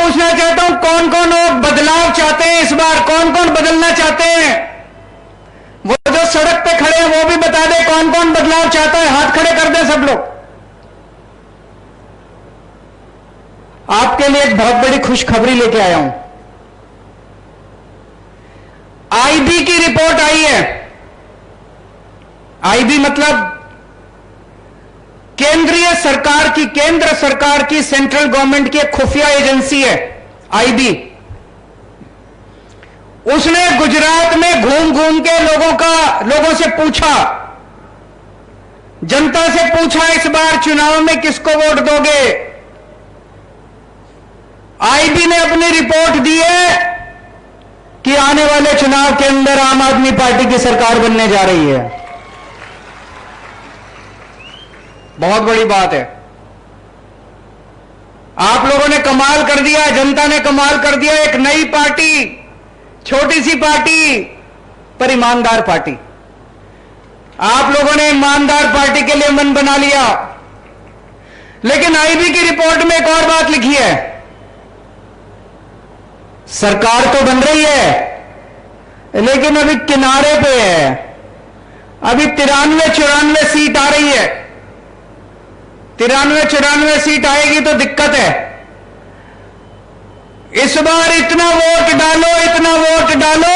पूछना चाहता हूं, कौन कौन लोग बदलाव चाहते हैं इस बार? कौन कौन बदलना चाहते हैं? वो जो सड़क पे खड़े हैं वो भी बता दे कौन कौन बदलाव चाहता है। हाथ खड़े कर दे सब लोग। आपके लिए एक बहुत बड़ी खुशखबरी लेके आया हूं। आईबी की रिपोर्ट आई है। आईबी मतलब केंद्रीय सरकार की, केंद्र सरकार की, सेंट्रल गवर्नमेंट की एक खुफिया एजेंसी है आईबी। उसने गुजरात में घूम घूम के लोगों से पूछा, जनता से पूछा, इस बार चुनाव में किसको वोट दोगे? आईबी ने अपनी रिपोर्ट दी है कि आने वाले चुनाव के अंदर आम आदमी पार्टी की सरकार बनने जा रही है। बहुत बड़ी बात है। आप लोगों ने कमाल कर दिया, जनता ने कमाल कर दिया। एक नई पार्टी, छोटी सी पार्टी पर ईमानदार पार्टी। आप लोगों ने ईमानदार पार्टी के लिए मन बना लिया। लेकिन आईबी की रिपोर्ट में एक और बात लिखी है, सरकार तो बन रही है लेकिन अभी किनारे पे है। अभी 93-94 सीट आ रही है। 93-94 सीट आएगी तो दिक्कत है। इस बार इतना वोट डालो, इतना वोट डालो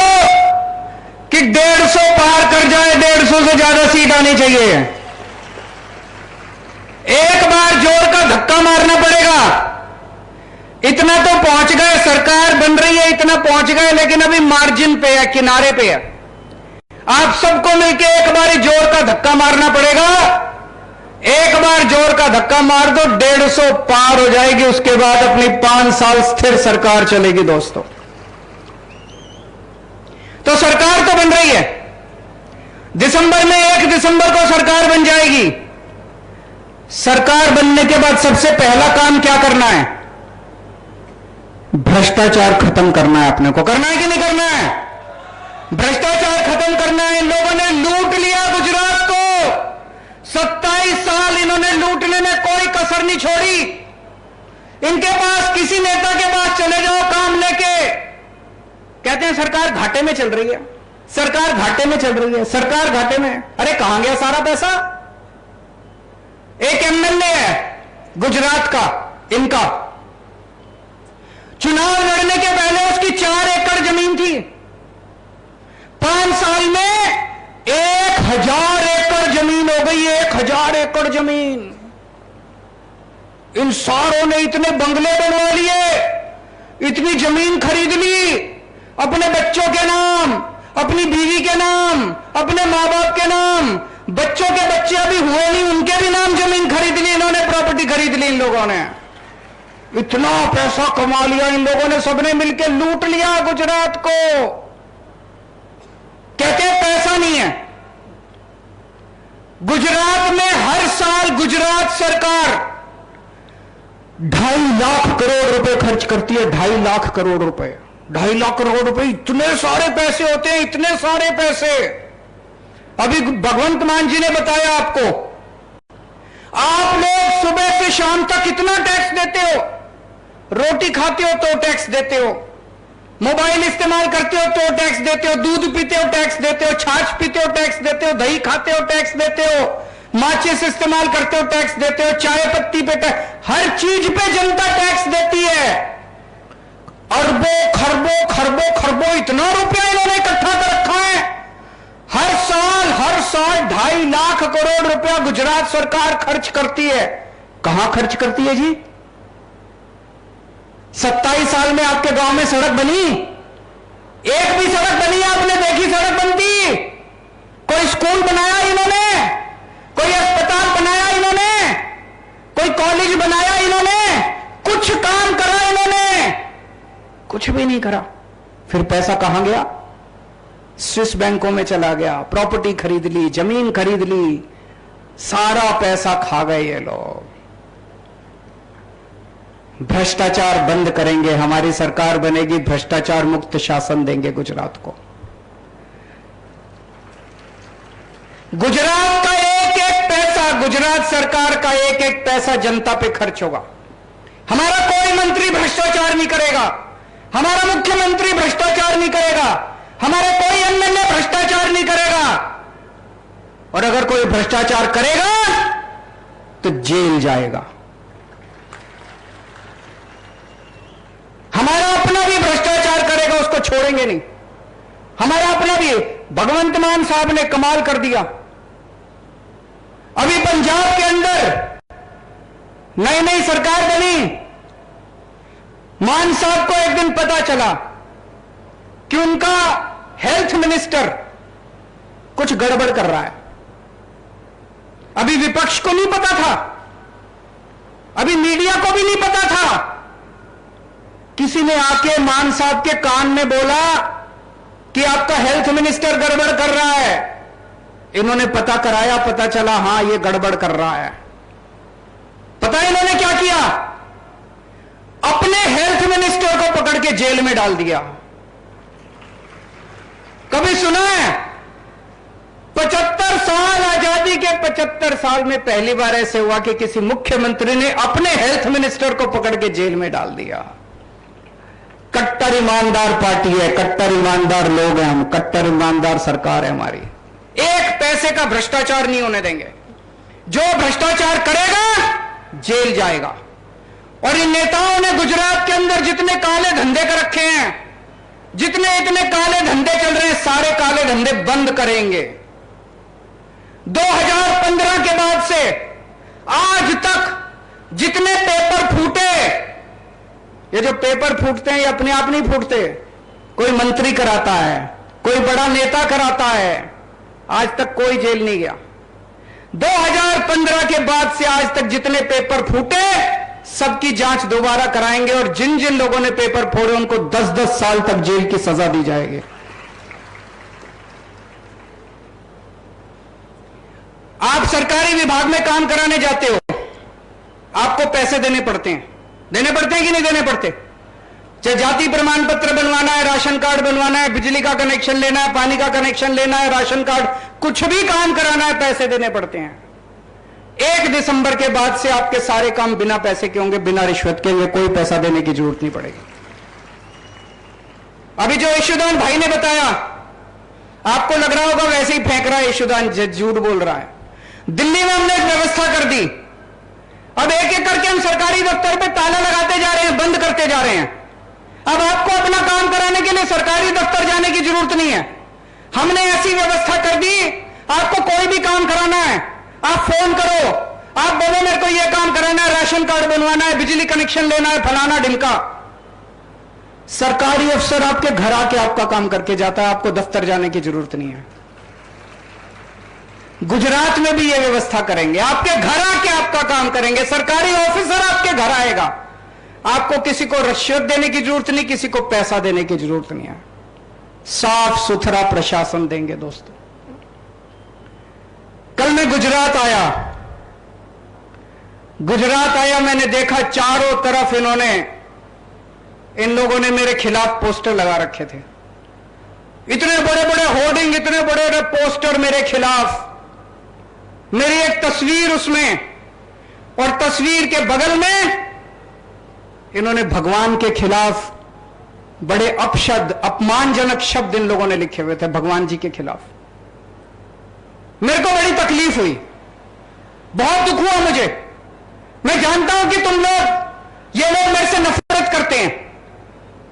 कि 150 पार कर जाए। 150 से ज्यादा सीट आनी चाहिए। एक बार जोर का धक्का मारना पड़ेगा। इतना तो पहुंच गए, सरकार बन रही है, इतना पहुंच गए, लेकिन अभी मार्जिन पे है, किनारे पे है। आप सबको मिलकर एक बार जोर का धक्का मारना पड़ेगा। एक बार जोर का धक्का मार दो, 150 पार हो जाएगी। उसके बाद अपनी 5 साल स्थिर सरकार चलेगी दोस्तों। तो सरकार तो बन रही है। दिसंबर में 1 दिसंबर को सरकार बन जाएगी। सरकार बनने के बाद सबसे पहला काम क्या करना है? भ्रष्टाचार खत्म करना है। अपने को करना है कि नहीं करना है? भ्रष्टाचार खत्म करना है। इन लोगों ने लूट लिया गुजरात को। 27 साल इन्होंने लूटने में कोई कसर नहीं छोड़ी। इनके पास, किसी नेता के पास चले जाओ काम लेके, कहते हैं सरकार घाटे में चल रही है, सरकार घाटे में चल रही है, सरकार घाटे में। अरे कहां गया सारा पैसा? एक एमएलए है गुजरात का, इनका, चुनाव लड़ने के पहले उसकी 4 एकड़ जमीन थी। 5 साल में 1000 एकड़ जमीन हो गई। 1000 एकड़ जमीन। इन सारों ने इतने बंगले बनवा लिए, इतनी जमीन खरीद ली अपने बच्चों के नाम, अपनी बीवी के नाम, अपने मां बाप के नाम। बच्चों के बच्चे अभी हुए नहीं, उनके भी नाम जमीन खरीद ली इन्होंने, प्रॉपर्टी खरीद ली इन लोगों ने। इतना पैसा कमा लिया इन लोगों ने, सबने मिलकर लूट लिया गुजरात को। कहते हैं पैसा नहीं है। गुजरात में हर साल गुजरात सरकार 2.5 लाख करोड़ रुपए खर्च करती है। 2.5 लाख करोड़ रुपए, 2.5 लाख करोड़ रुपए, इतने सारे पैसे होते हैं, इतने सारे पैसे। अभी भगवंत मान जी ने बताया आपको। आप लोग सुबह से शाम तक कितना टैक्स देते हो? रोटी खाते हो तो टैक्स देते हो, मोबाइल इस्तेमाल करते हो तो टैक्स देते हो, दूध पीते हो टैक्स देते हो, छाछ पीते हो टैक्स देते हो, दही खाते हो टैक्स देते हो, माचिस इस्तेमाल करते हो टैक्स देते हो, चाय पत्ती पे टैक्स, हर चीज पे जनता टैक्स देती है। अरबों खरबों खरबों खरबों इतना रुपया इन्होंने इकट्ठा कर रखा है। हर साल 2.5 लाख करोड़ रुपया गुजरात सरकार खर्च करती है। कहां खर्च करती है जी? 27 साल में आपके गांव में सड़क बनी? एक भी सड़क बनी आपने देखी सड़क बनती? कोई स्कूल बनाया इन्होंने? कोई अस्पताल बनाया इन्होंने? कोई कॉलेज बनाया इन्होंने? कुछ काम करा इन्होंने? कुछ भी नहीं करा। फिर पैसा कहां गया? स्विस बैंकों में चला गया, प्रॉपर्टी खरीद ली, जमीन खरीद ली, सारा पैसा खा गए ये लोग। भ्रष्टाचार बंद करेंगे, हमारी सरकार बनेगी, भ्रष्टाचार मुक्त शासन देंगे गुजरात को। गुजरात का एक एक पैसा, गुजरात सरकार का एक एक पैसा जनता पे खर्च होगा। हमारा कोई कोई मंत्री भ्रष्टाचार नहीं करेगा, हमारा मुख्यमंत्री भ्रष्टाचार नहीं करेगा, हमारे कोई एमएलए भ्रष्टाचार नहीं करेगा, और अगर कोई भ्रष्टाचार करेगा तो जेल जाएगा। हमारा अपना भी भ्रष्टाचार करेगा, उसको छोड़ेंगे नहीं। हमारा अपना भी। भगवंत मान साहब ने कमाल कर दिया। अभी पंजाब के अंदर नई नई सरकार बनी, मान साहब को एक दिन पता चला कि उनका हेल्थ मिनिस्टर कुछ गड़बड़ कर रहा है। अभी विपक्ष को नहीं पता था, अभी मीडिया को भी नहीं पता था। किसी ने आके मान साहब के कान में बोला कि आपका हेल्थ मिनिस्टर गड़बड़ कर रहा है। इन्होंने पता कराया, पता चला हां ये गड़बड़ कर रहा है। पता है इन्होंने क्या किया? अपने हेल्थ मिनिस्टर को पकड़ के जेल में डाल दिया। कभी सुना है? 75 साल आजादी के 75 साल में पहली बार ऐसे हुआ कि किसी मुख्यमंत्री ने अपने हेल्थ मिनिस्टर को पकड़ के जेल में डाल दिया। कट्टर ईमानदार पार्टी है, कट्टर ईमानदार लोग हैं हम, कट्टर ईमानदार सरकार है हमारी। एक पैसे का भ्रष्टाचार नहीं होने देंगे। जो भ्रष्टाचार करेगा जेल जाएगा। और इन नेताओं ने गुजरात के अंदर जितने काले धंधे कर रखे हैं, जितने इतने काले धंधे चल रहे हैं, सारे काले धंधे बंद करेंगे। 2015 के बाद से आज तक जितने पेपर फूटे, ये जो पेपर फूटते हैं ये अपने आप नहीं फूटते, कोई मंत्री कराता है, कोई बड़ा नेता कराता है। आज तक कोई जेल नहीं गया। 2015 के बाद से आज तक जितने पेपर फूटे सबकी जांच दोबारा कराएंगे, और जिन जिन लोगों ने पेपर फोड़े उनको 10-10 साल तक जेल की सजा दी जाएगी। आप सरकारी विभाग में काम कराने जाते हो, आपको पैसे देने पड़ते हैं। देने पड़ते हैं कि नहीं देने पड़ते? चाहे जाति प्रमाण पत्र बनवाना है, राशन कार्ड बनवाना है, बिजली का कनेक्शन लेना है, पानी का कनेक्शन लेना है, राशन कार्ड, कुछ भी काम कराना है, पैसे देने पड़ते हैं। 1 दिसंबर के बाद से आपके सारे काम बिना पैसे के होंगे, बिना रिश्वत के होंगे, कोई पैसा देने की जरूरत नहीं पड़ेगी। अभी जो यशुदान भाई ने बताया, आपको लग रहा होगा वैसे ही फेंक रहा है यशुदान, झूठ बोल रहा है। दिल्ली में हमने एक व्यवस्था कर दी। अब एक एक करके हम सरकारी दफ्तर पे ताला लगाते जा रहे हैं, बंद करते जा रहे हैं। अब आपको अपना काम कराने के लिए सरकारी दफ्तर जाने की जरूरत नहीं है। हमने ऐसी व्यवस्था कर दी, आपको कोई भी काम कराना है आप फोन करो, आप बोलो मेरे को यह काम कराना है, राशन कार्ड बनवाना है, बिजली कनेक्शन लेना है, फलाना ढिमका, सरकारी अफसर आपके घर आके आपका काम करके जाता है, आपको दफ्तर जाने की जरूरत नहीं है। गुजरात में भी यह व्यवस्था करेंगे, आपके घर आके आपका काम करेंगे, सरकारी ऑफिसर आपके घर आएगा। आपको किसी को रिश्वत देने की जरूरत नहीं, किसी को पैसा देने की जरूरत नहीं है। साफ सुथरा प्रशासन देंगे दोस्तों। कल मैं गुजरात आया, मैंने देखा चारों तरफ इन लोगों ने मेरे खिलाफ पोस्टर लगा रखे थे। इतने बड़े बड़े होर्डिंग, इतने बड़े बड़े पोस्टर मेरे खिलाफ, मेरी एक तस्वीर उसमें, और तस्वीर के बगल में इन्होंने भगवान के खिलाफ बड़े अपशब्द, अपमानजनक शब्द इन लोगों ने लिखे हुए थे भगवान जी के खिलाफ। मेरे को बड़ी तकलीफ हुई, बहुत दुख हुआ मुझे। मैं जानता हूं कि तुम लोग, ये लोग मेरे से नफरत करते हैं,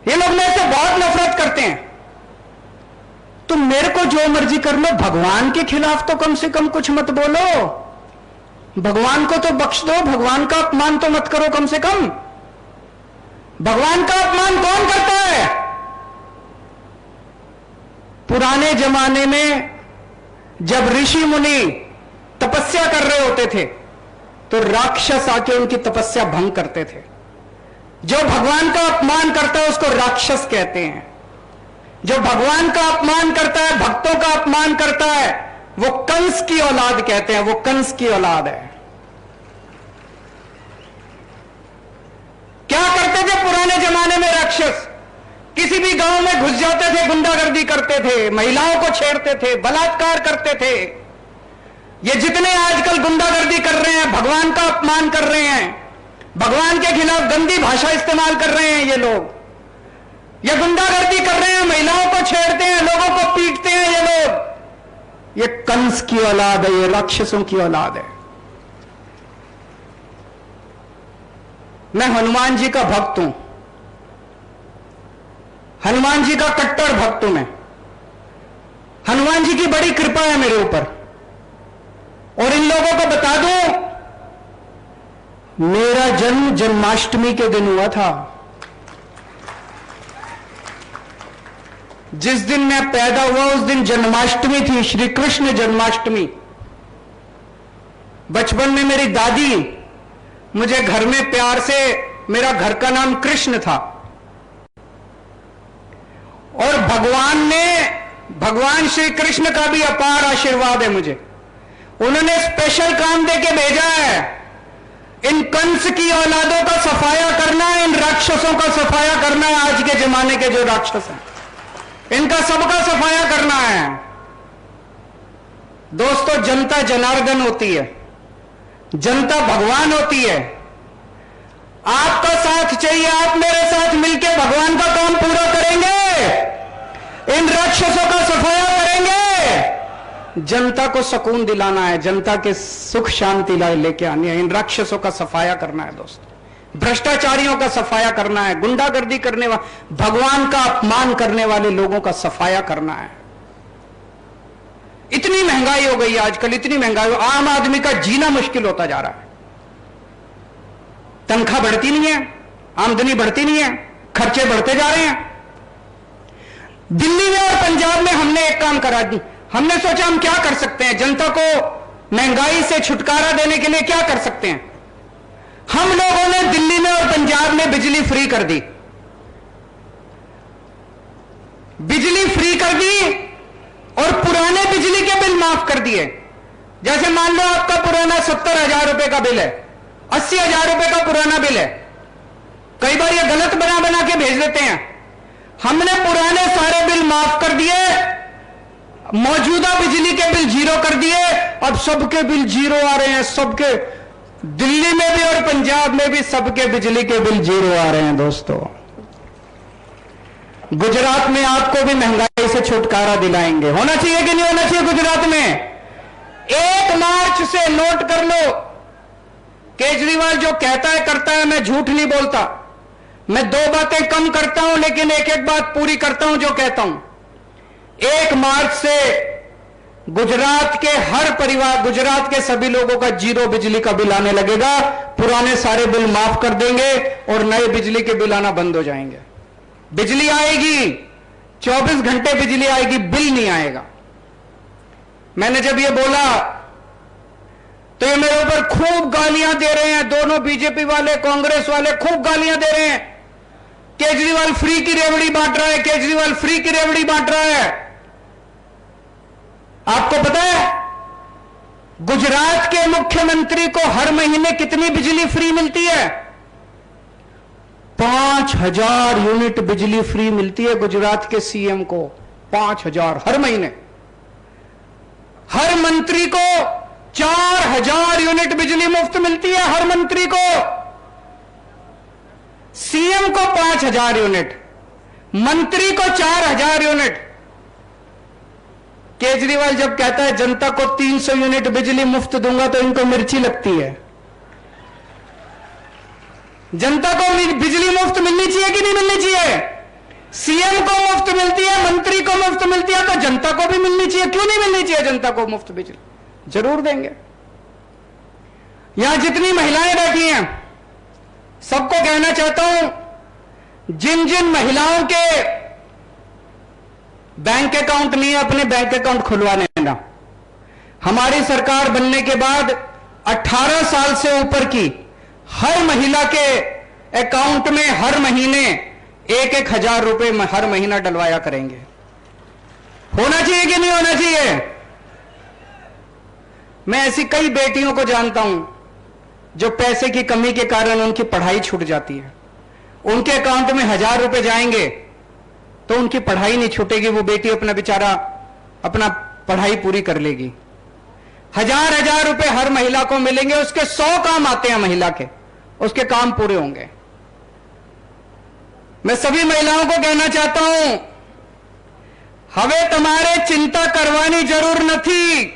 ये लोग मेरे से बहुत नफरत करते हैं। तुम मेरे को जो मर्जी कर लो, भगवान के खिलाफ तो कम से कम कुछ मत बोलो। भगवान को तो बख्श दो, भगवान का अपमान तो मत करो कम से कम। भगवान का अपमान कौन करता है? पुराने जमाने में जब ऋषि मुनि तपस्या कर रहे होते थे तो राक्षस आके उनकी तपस्या भंग करते थे। जो भगवान का अपमान करता है उसको राक्षस कहते हैं। जो भगवान का अपमान करता है, भक्तों का अपमान करता है, वो कंस की औलाद कहते हैं, वो कंस की औलाद है। क्या करते थे पुराने जमाने में राक्षस? किसी भी गांव में घुस जाते थे, गुंडागर्दी करते थे, महिलाओं को छेड़ते थे, बलात्कार करते थे। ये जितने आजकल गुंडागर्दी कर रहे हैं, भगवान का अपमान कर रहे हैं, भगवान के खिलाफ गंदी भाषा इस्तेमाल कर रहे हैं ये लोग, ये गुंडागर्दी कर रहे हैं, महिलाओं को छेड़ते हैं, लोगों को पीटते हैं ये लोग। ये कंस की औलाद है, ये राक्षसों की औलाद है। मैं हनुमान जी का भक्त हूं, हनुमान जी का कट्टर भक्त हूं मैं। हनुमान जी की बड़ी कृपा है मेरे ऊपर। और इन लोगों को बता दूं, मेरा जन्म जन्माष्टमी के दिन हुआ था। जिस दिन मैं पैदा हुआ उस दिन जन्माष्टमी थी, श्री कृष्ण जन्माष्टमी। बचपन में मेरी दादी मुझे घर में प्यार से, मेरा घर का नाम कृष्ण था, और भगवान श्री कृष्ण का भी अपार आशीर्वाद है मुझे। उन्होंने स्पेशल काम देके भेजा है, इन कंस की औलादों का सफाया करना है, इन राक्षसों का सफाया करना है। आज के जमाने के जो राक्षस हैं इनका सबका सफाया करना है। दोस्तों, जनता जनार्दन होती है, जनता भगवान होती है। आपका साथ चाहिए, आप मेरे साथ मिलकर भगवान का काम पूरा करेंगे, इन राक्षसों का सफाया करेंगे। जनता को सुकून दिलाना है, जनता के सुख शांति लेके आनी है, इन राक्षसों का सफाया करना है दोस्तों। भ्रष्टाचारियों का सफाया करना है, गुंडागर्दी करने वाले, भगवान का अपमान करने वाले लोगों का सफाया करना है। इतनी महंगाई हो गई आजकल, इतनी महंगाई, आम आदमी का जीना मुश्किल होता जा रहा है। तनख्वाह बढ़ती नहीं है, आमदनी बढ़ती नहीं है, खर्चे बढ़ते जा रहे हैं। दिल्ली में और पंजाब में हमने एक काम करा दी, हमने सोचा हम क्या कर सकते हैं, जनता को महंगाई से छुटकारा देने के लिए क्या कर सकते हैं। हम लोगों ने दिल्ली में और पंजाब में बिजली फ्री कर दी, बिजली फ्री कर दी और पुराने बिजली के बिल माफ कर दिए। जैसे मान लो आपका पुराना 70,000 रुपए का बिल है, 80,000 रुपए का पुराना बिल है। कई बार ये गलत बना के भेज देते हैं। हमने पुराने सारे बिल माफ कर दिए, मौजूदा बिजली के बिल जीरो कर दिए। अब सबके बिल जीरो आ रहे हैं, सबके, दिल्ली में भी और पंजाब में भी सबके बिजली के बिल जीरो आ रहे हैं। दोस्तों, गुजरात में आपको भी महंगाई से छुटकारा दिलाएंगे। होना चाहिए कि नहीं होना चाहिए गुजरात में? 1 मार्च से नोट कर लो, केजरीवाल जो कहता है करता है, मैं झूठ नहीं बोलता। मैं 2 बातें कम करता हूं लेकिन एक बात पूरी करता हूं जो कहता हूं। 1 मार्च से गुजरात के हर परिवार, गुजरात के सभी लोगों का जीरो बिजली का बिल आने लगेगा। पुराने सारे बिल माफ कर देंगे और नए बिजली के बिल आना बंद हो जाएंगे। बिजली आएगी, 24 घंटे बिजली आएगी, बिल नहीं आएगा। मैंने जब ये बोला तो ये मेरे ऊपर खूब गालियां दे रहे हैं, दोनों बीजेपी वाले, कांग्रेस वाले खूब गालियां दे रहे हैं। केजरीवाल फ्री की रेवड़ी बांट रहा है, केजरीवाल फ्री की रेवड़ी बांट रहा है। आपको पता है गुजरात के मुख्यमंत्री को हर महीने कितनी बिजली फ्री मिलती है? 5,000 यूनिट बिजली फ्री मिलती है गुजरात के सीएम को। 5,000 हर महीने। हर मंत्री को 4,000 यूनिट बिजली मुफ्त मिलती है, हर मंत्री को। सीएम को 5,000 यूनिट, मंत्री को 4,000 यूनिट। केजरीवाल जब कहता है जनता को 300 यूनिट बिजली मुफ्त दूंगा तो इनको मिर्ची लगती है। जनता को बिजली मुफ्त मिलनी चाहिए कि नहीं मिलनी चाहिए? सीएम को मुफ्त मिलती है, मंत्री को मुफ्त मिलती है, तो जनता को भी मिलनी चाहिए। क्यों नहीं मिलनी चाहिए जनता को मुफ्त बिजली? जरूर देंगे। यहां जितनी महिलाएं बैठी हैं सबको कहना चाहता हूं, जिन जिन महिलाओं के बैंक अकाउंट नहीं है अपने बैंक अकाउंट खुलवा लेना। हमारी सरकार बनने के बाद 18 साल से ऊपर की हर महिला के अकाउंट में हर महीने 1-1 हजार रुपए हर महीना डलवाया करेंगे। होना चाहिए कि नहीं होना चाहिए? मैं ऐसी कई बेटियों को जानता हूं जो पैसे की कमी के कारण उनकी पढ़ाई छूट जाती है। उनके अकाउंट में 1,000 रुपए जाएंगे तो उनकी पढ़ाई नहीं छूटेगी, वो बेटी अपना बेचारा अपना पढ़ाई पूरी कर लेगी। 1,000 रुपए हर महिला को मिलेंगे, उसके 100 काम आते हैं महिला के, उसके काम पूरे होंगे। मैं सभी महिलाओं को कहना चाहता हूं, हमें तुम्हारे चिंता करवानी जरूर नहीं।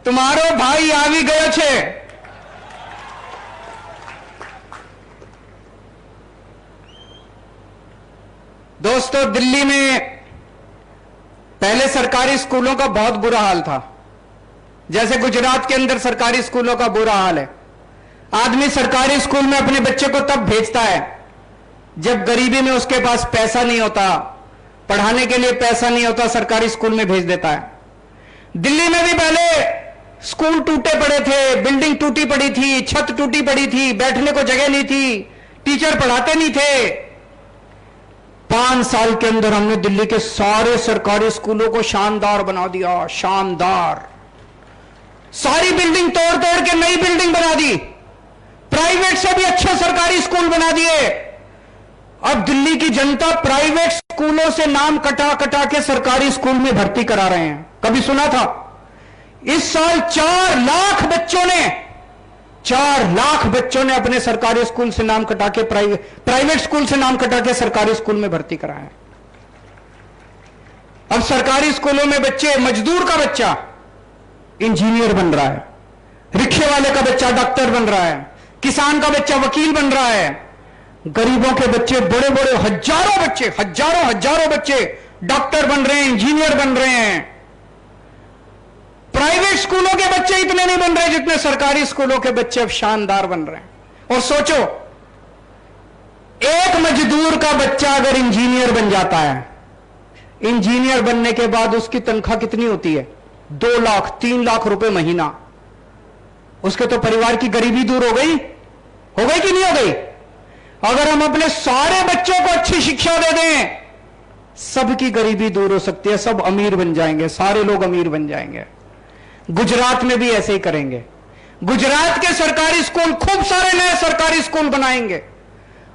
तुम्हारो भाई આવી ગયો છે। दोस्तों, दिल्ली में पहले सरकारी स्कूलों का बहुत बुरा हाल था, जैसे गुजरात के अंदर सरकारी स्कूलों का बुरा हाल है। आदमी सरकारी स्कूल में अपने बच्चे को तब भेजता है जब गरीबी में उसके पास पैसा नहीं होता, पढ़ाने के लिए पैसा नहीं होता, सरकारी स्कूल में भेज देता है। दिल्ली में भी पहले स्कूल टूटे पड़े थे, बिल्डिंग टूटी पड़ी थी, छत टूटी पड़ी थी, बैठने को जगह नहीं थी, टीचर पढ़ाते नहीं थे। 5 साल के अंदर हमने दिल्ली के सारे सरकारी स्कूलों को शानदार बना दिया, शानदार। सारी बिल्डिंग तोड़ तोड़ के नई बिल्डिंग बना दी, प्राइवेट से भी अच्छे सरकारी स्कूल बना दिए। अब दिल्ली की जनता प्राइवेट स्कूलों से नाम कटा कटा के सरकारी स्कूल में भर्ती करा रहे हैं। कभी सुना था? इस साल 4 लाख बच्चों ने अपने सरकारी स्कूल से नाम कटा के प्राइवेट स्कूल से नाम कटा के सरकारी स्कूल में भर्ती कराया। अब सरकारी स्कूलों में बच्चे, मजदूर का बच्चा इंजीनियर बन रहा है, रिक्शे वाले का बच्चा डॉक्टर बन रहा है, किसान का बच्चा वकील बन रहा है, गरीबों के बच्चे, बड़े बड़े हजारों बच्चे डॉक्टर बन रहे हैं, इंजीनियर बन रहे हैं। प्राइवेट स्कूलों के बच्चे इतने नहीं बन रहे जितने सरकारी स्कूलों के बच्चे अब शानदार बन रहे हैं। और सोचो, एक मजदूर का बच्चा अगर इंजीनियर बन जाता है, इंजीनियर बनने के बाद उसकी तनख्वाह कितनी होती है? 2 लाख 3 लाख रुपए महीना। उसके तो परिवार की गरीबी दूर हो गई कि नहीं हो गई? अगर हम अपने सारे बच्चों को अच्छी शिक्षा दे दें, सबकी गरीबी दूर हो सकती है, सब अमीर बन जाएंगे, सारे लोग अमीर बन जाएंगे। गुजरात में भी ऐसे ही करेंगे। गुजरात के सरकारी स्कूल, खूब सारे नए सरकारी स्कूल बनाएंगे।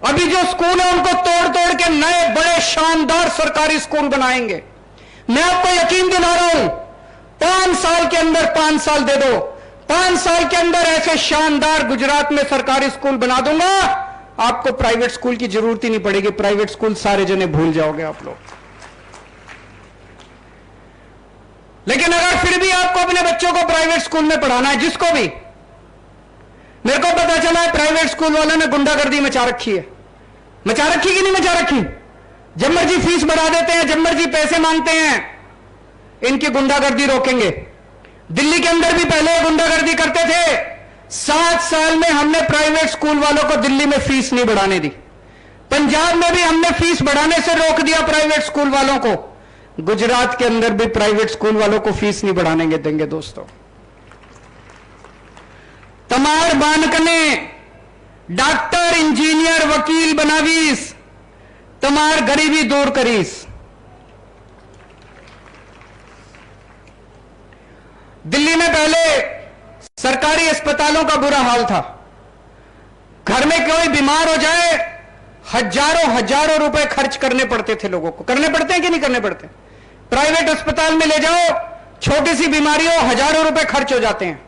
अभी जो स्कूल है उनको तोड़ तोड़ के नए बड़े शानदार सरकारी स्कूल बनाएंगे। मैं आपको यकीन दिला रहा हूं, 5 साल के अंदर, 5 साल दे दो, 5 साल के अंदर ऐसे शानदार गुजरात में सरकारी स्कूल बना दूंगा, आपको प्राइवेट स्कूल की जरूरत ही नहीं पड़ेगी। प्राइवेट स्कूल सारे जने भूल जाओगे आप लोग। लेकिन अगर फिर भी आपको अपने बच्चों को प्राइवेट स्कूल में पढ़ाना है, जिसको भी, मेरे को पता चला है प्राइवेट स्कूल वालों ने गुंडागर्दी मचा रखी है। मचा रखी कि नहीं मचा रखी? जब मर्जी फीस बढ़ा देते हैं, जब मर्जी पैसे मांगते हैं। इनकी गुंडागर्दी रोकेंगे। दिल्ली के अंदर भी पहले गुंडागर्दी करते थे। 7 साल में हमने प्राइवेट स्कूल वालों को दिल्ली में फीस नहीं बढ़ाने दी। पंजाब में भी हमने फीस बढ़ाने से रोक दिया प्राइवेट स्कूल वालों को। गुजरात के अंदर भी प्राइवेट स्कूल वालों को फीस नहीं बढ़ाने देंगे। दोस्तों, तमार बानकने डॉक्टर, इंजीनियर, वकील बनावीस, तमार गरीबी दूर करीस। दिल्ली में पहले सरकारी अस्पतालों का बुरा हाल था। घर में कोई बीमार हो जाए, हजारों रुपए खर्च करने पड़ते थे लोगों को। करने पड़ते हैं कि नहीं करने पड़ते? प्राइवेट अस्पताल में ले जाओ, छोटी सी बीमारी हो, हजारों रुपए खर्च हो जाते हैं।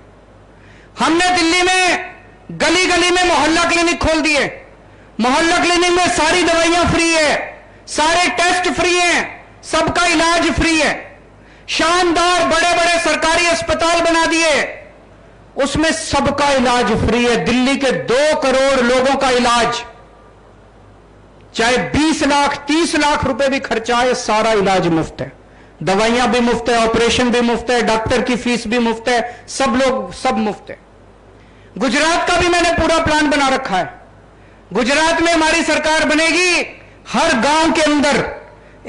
हमने दिल्ली में गली गली में मोहल्ला क्लिनिक खोल दिए। मोहल्ला क्लिनिक में सारी दवाइयां फ्री है, सारे टेस्ट फ्री हैं, सबका इलाज फ्री है। शानदार बड़े बड़े सरकारी अस्पताल बना दिए, उसमें सबका इलाज फ्री है। दिल्ली के 2 करोड़ लोगों का इलाज, चाहे 20 लाख 30 लाख रुपए भी खर्चा है, सारा इलाज मुफ्त है। दवाइयां भी मुफ्त है, ऑपरेशन भी मुफ्त है, डॉक्टर की फीस भी मुफ्त है, सब मुफ्त है। गुजरात का भी मैंने पूरा प्लान बना रखा है। गुजरात में हमारी सरकार बनेगी, हर गांव के अंदर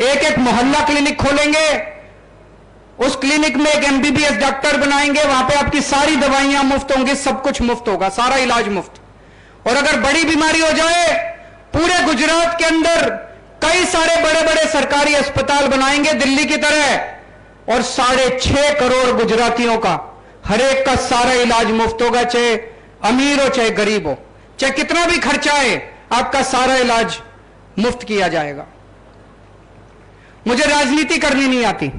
एक एक मोहल्ला क्लिनिक खोलेंगे। उस क्लिनिक में एक एमबीबीएस डॉक्टर बनाएंगे, वहां पे आपकी सारी दवाइयां मुफ्त होंगी, सब कुछ मुफ्त होगा, सारा इलाज मुफ्त। और अगर बड़ी बीमारी हो जाए, पूरे गुजरात के अंदर कई सारे बड़े बड़े सरकारी अस्पताल बनाएंगे दिल्ली की तरह, और 6.5 करोड़ गुजरातियों का हर एक का सारा इलाज मुफ्त होगा, चाहे अमीर हो चाहे गरीब हो, चाहे कितना भी खर्चा है, आपका सारा इलाज मुफ्त किया जाएगा। मुझे राजनीति करनी नहीं आती,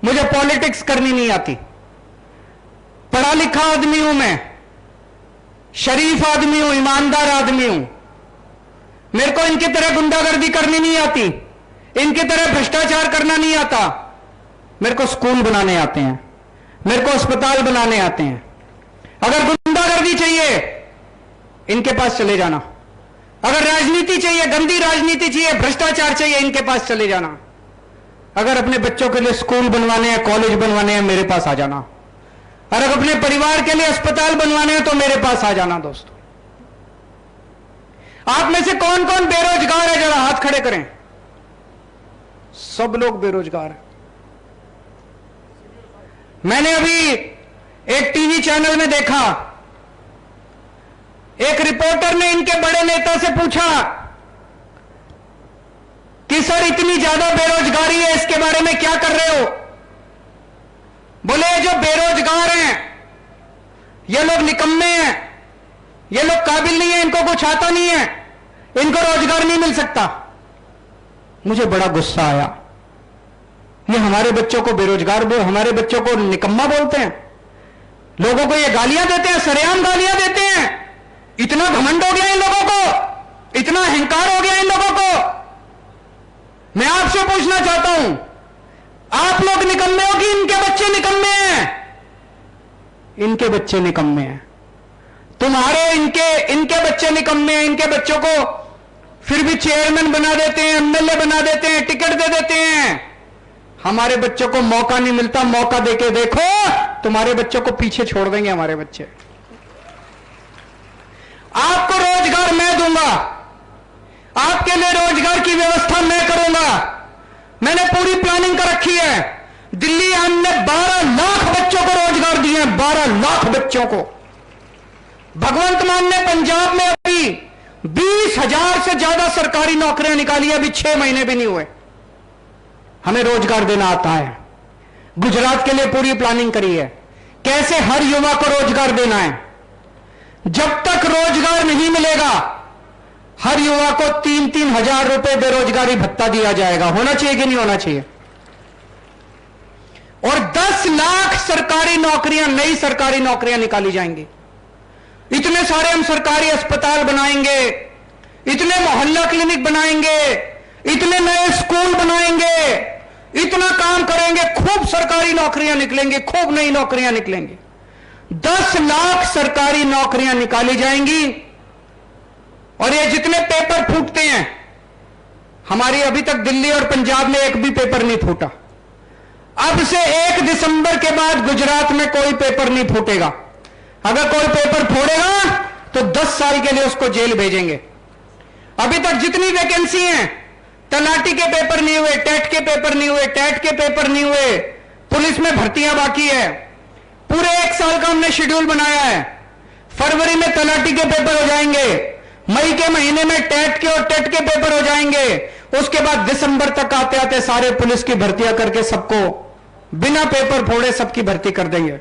मुझे पॉलिटिक्स करनी नहीं आती। पढ़ा लिखा आदमी हूं मैं, शरीफ आदमी हूं, ईमानदार आदमी हूं। मेरे को इनकी तरह गुंडागर्दी करनी नहीं आती, इनकी तरह भ्रष्टाचार करना नहीं आता। मेरे को स्कूल बनाने आते हैं, मेरे को अस्पताल बनाने आते हैं। अगर गुंडागर्दी चाहिए इनके पास चले जाना, अगर राजनीति चाहिए, गंदी राजनीति चाहिए, भ्रष्टाचार चाहिए, इनके पास चले जाना। अगर अपने बच्चों के लिए स्कूल बनवाने हैं, कॉलेज बनवाने हैं, मेरे पास आ जाना। अगर अपने परिवार के लिए अस्पताल बनवाने हैं तो मेरे पास आ जाना। दोस्तों, आप में से कौन कौन बेरोजगार है, जरा हाथ खड़े करें। सब लोग बेरोजगार हैं। मैंने अभी एक टीवी चैनल में देखा, एक रिपोर्टर ने इनके बड़े नेता से पूछा कि सर इतनी ज्यादा बेरोजगारी है, इसके बारे में क्या कर रहे हो? बोले जो बेरोजगार हैं ये लोग निकम्मे हैं, ये लोग काबिल नहीं है, इनको कुछ आता नहीं है, इनको रोजगार नहीं मिल सकता। मुझे बड़ा गुस्सा आया। ये हमारे बच्चों को बेरोजगार हमारे बच्चों को निकम्मा बोलते हैं, लोगों को ये गालियां देते हैं, सरेआम गालियां देते हैं। इतना घमंड हो गया इन लोगों को, इतना अहंकार हो गया इन लोगों को। मैं आपसे पूछना चाहता हूं, आप लोग निकम्मे हो कि इनके बच्चे निकम्मे हैं? इनके बच्चे निकम्मे हैं। तुम्हारे इनके बच्चे निकम्मे हैं। इनके बच्चों को फिर भी चेयरमैन बना देते हैं, एमएलए बना देते हैं, टिकट दे देते हैं। हमारे बच्चों को मौका नहीं मिलता। मौका देके देखो, तुम्हारे बच्चों को पीछे छोड़ देंगे हमारे बच्चे। आपको रोजगार मैं दूंगा, आपके लिए रोजगार की व्यवस्था मैं करूंगा। मैंने पूरी प्लानिंग कर रखी है। दिल्ली हमने 12 लाख बच्चों को रोजगार दिए हैं, 12 लाख बच्चों को। भगवंत मान ने पंजाब में अभी 20,000 से ज्यादा सरकारी नौकरियां निकाली, अभी 6 महीने भी नहीं हुए। हमें रोजगार देना आता है। गुजरात के लिए पूरी प्लानिंग करी है, कैसे हर युवा को रोजगार देना है। जब तक रोजगार नहीं मिलेगा, हर युवा को 3-3 हजार रुपए बेरोजगारी भत्ता दिया जाएगा। होना चाहिए कि नहीं होना चाहिए? और 10 लाख सरकारी नौकरियां, नई सरकारी नौकरियां निकाली जाएंगी। इतने सारे हम सरकारी अस्पताल बनाएंगे, इतने मोहल्ला क्लिनिक बनाएंगे, इतने नए स्कूल बनाएंगे, इतना काम करेंगे, खूब सरकारी नौकरियां निकलेंगी, खूब नई नौकरियां निकलेंगी। 10 लाख सरकारी नौकरियां निकाली जाएंगी। और ये जितने पेपर फूटते हैं, हमारी अभी तक दिल्ली और पंजाब में एक भी पेपर नहीं फूटा। अब से 1 दिसंबर के बाद गुजरात में कोई पेपर नहीं फूटेगा। अगर कोई पेपर फोड़ेगा तो 10 साल के लिए उसको जेल भेजेंगे। अभी तक जितनी वैकेंसी हैं, तलाटी के पेपर नहीं हुए, टेट के पेपर नहीं हुए, टेट के पेपर नहीं हुए, पुलिस में भर्तियां बाकी है। पूरे 1 साल का हमने शेड्यूल बनाया है। फरवरी में तलाटी के पेपर हो जाएंगे, मई के महीने में टेट के और टेट के पेपर हो जाएंगे। उसके बाद दिसंबर तक आते आते सारे पुलिस की भर्तियां करके सबको बिना पेपर फोड़े सबकी भर्ती कर देंगे।